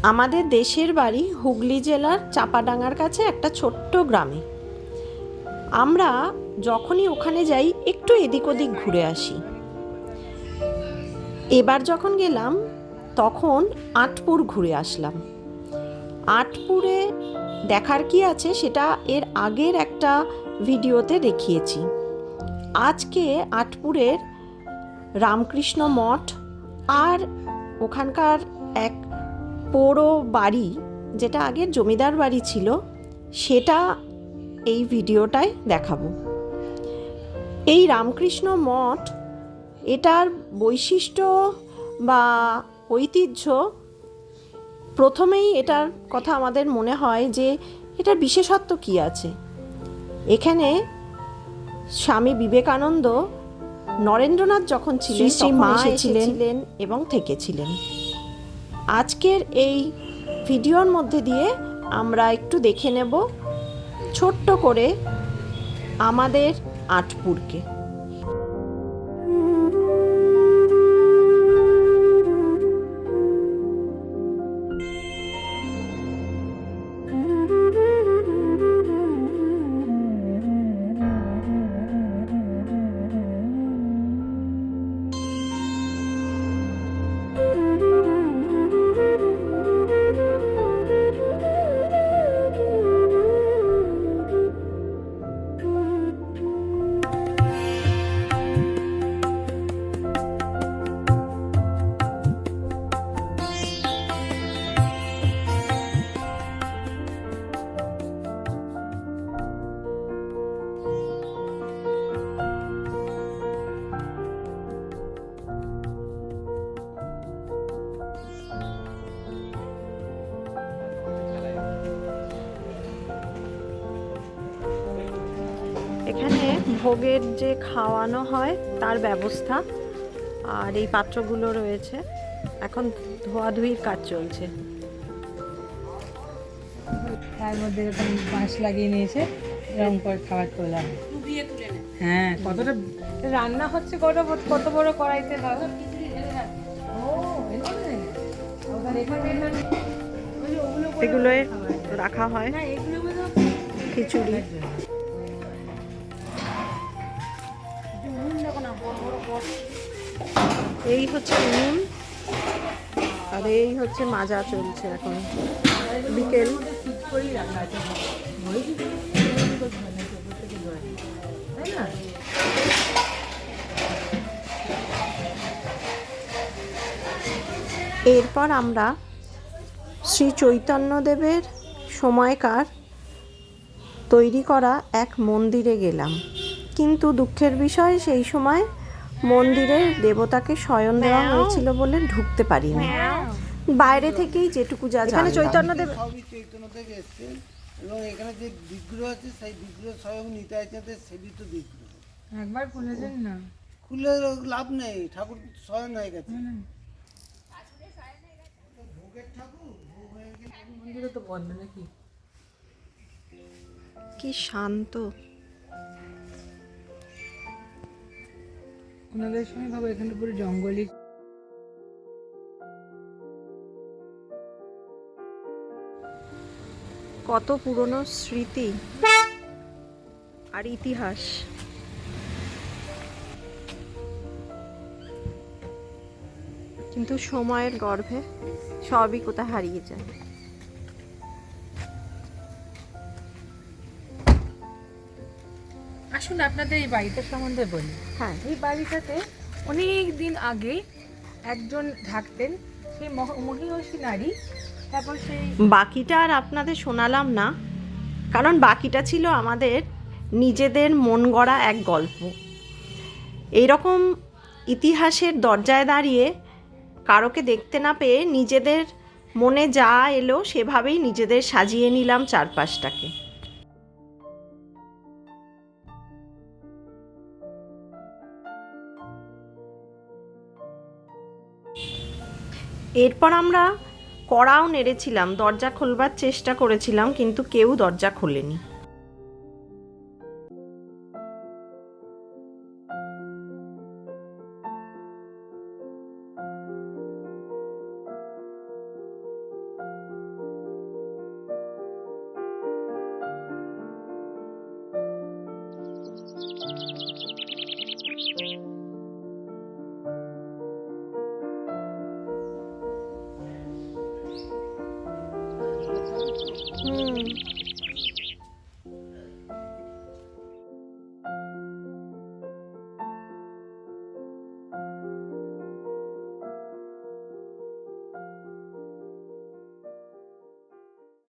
আমাদের দেশের বাড়ি হুগলি জেলার চাপাডাঙ্গার কাছে একটা ছোট্ট গ্রামে। আমরা যখনই ওখানে যাই একটু এদিক ওদিক ঘুরে আসি। এবার যখন গেলাম তখন আঁটপুর ঘুরে আসলাম। আঁটপুরে দেখার কি আছে সেটা এর আগের একটা ভিডিওতে দেখিয়েছি। আজকে আঁটপুরের রামকৃষ্ণ মঠ আর ওখানকার এক পোড়ো বাড়ি, যেটা আগের জমিদার বাড়ি ছিল, সেটা এই ভিডিওটায় দেখাবো। এই রামকৃষ্ণ মঠ, এটার বৈশিষ্ট্য বা ঐতিহ্য, প্রথমেই এটার কথা আমাদের মনে হয় যে এটার বিশেষত্ব কী আছে। এখানে স্বামী বিবেকানন্দ, নরেন্দ্রনাথ যখন ছিলেন শ্রী মা এসেছিলেন এবং থেকেছিলেন। আজকের এই ভিডিওর মধ্যে দিয়ে আমরা একটু দেখে নেব ছোট্ট করে আমাদের আঁটপুরকে। এখানে ভোগের যে খাওয়ানো হয় তার ব্যবস্থা, আর এই পাত্রগুলো রয়েছে। এখন ধোয়াধুয়ির কাজ চলছে। তার মধ্যে এরকম বাঁশ লাগিয়ে নিয়েছে, এরকম করে খাবার তোলা। হ্যাঁ, কতটা রান্না হচ্ছে, কত বড় কড়াইতে হয়। এগুলো রাখা হয় খিচুড়ি। এই হচ্ছে উনুন, আর এই হচ্ছে মাজা চলছে এখন বিকেল। এরপর আমরা শ্রী চৈতন্যদেবের সময়কার তৈরি করা এক মন্দিরে গেলাম, কিন্তু দুঃখের বিষয় সেই সময় মন্দিরের দেবতাকে শয়ন দেওয়া হয়েছিল বলে ঢুকতে পারিনি। বাইরে থেকেই যেটুকু যা জানলাম। চৈতন্যদেব এসেছেন এবং এখানে যে বিগ্রহ আছে সেই বিগ্রহ স্বয়ং নিতাই চাঁদের সেবিত বিগ্রহ। একবার খুলেছেন না? খুলে লাভ নেই, ঠাকুর স্বয়ং হয়ে গেছে। মন্দিরে তো বন্ধ নাকি? কি শান্ত। ওনাদের সময় ভাবো এখানে পুরো জঙ্গলই। কত পুরনো স্মৃতি আর ইতিহাস। কিন্তু সময়ের গর্ভে সবই কোথায় হারিয়ে যায়। আসুন আপনাদের এই বাড়িটার সম্বন্ধে বলি। হ্যাঁ, এই বাড়িটাতে অনেক দিন আগে একজন থাকতেন, সেই মহিষী নারী। তারপর সেই বাকিটা আর আপনাদের শোনালাম না, কারণ বাকিটা ছিল আমাদের নিজেদের মন গড়া এক গল্প। এইরকম ইতিহাসের দরজায় দাঁড়িয়ে কারোকে দেখতে না পেয়ে নিজেদের মনে যা এলো সেভাবেই নিজেদের সাজিয়ে নিলাম চারপাশটাকে। এরপর আমরা কড়াও নেড়েছিলাম, দরজা খোলবার চেষ্টা করেছিলাম, কিন্তু কেউ দরজা খোলেনি। হুম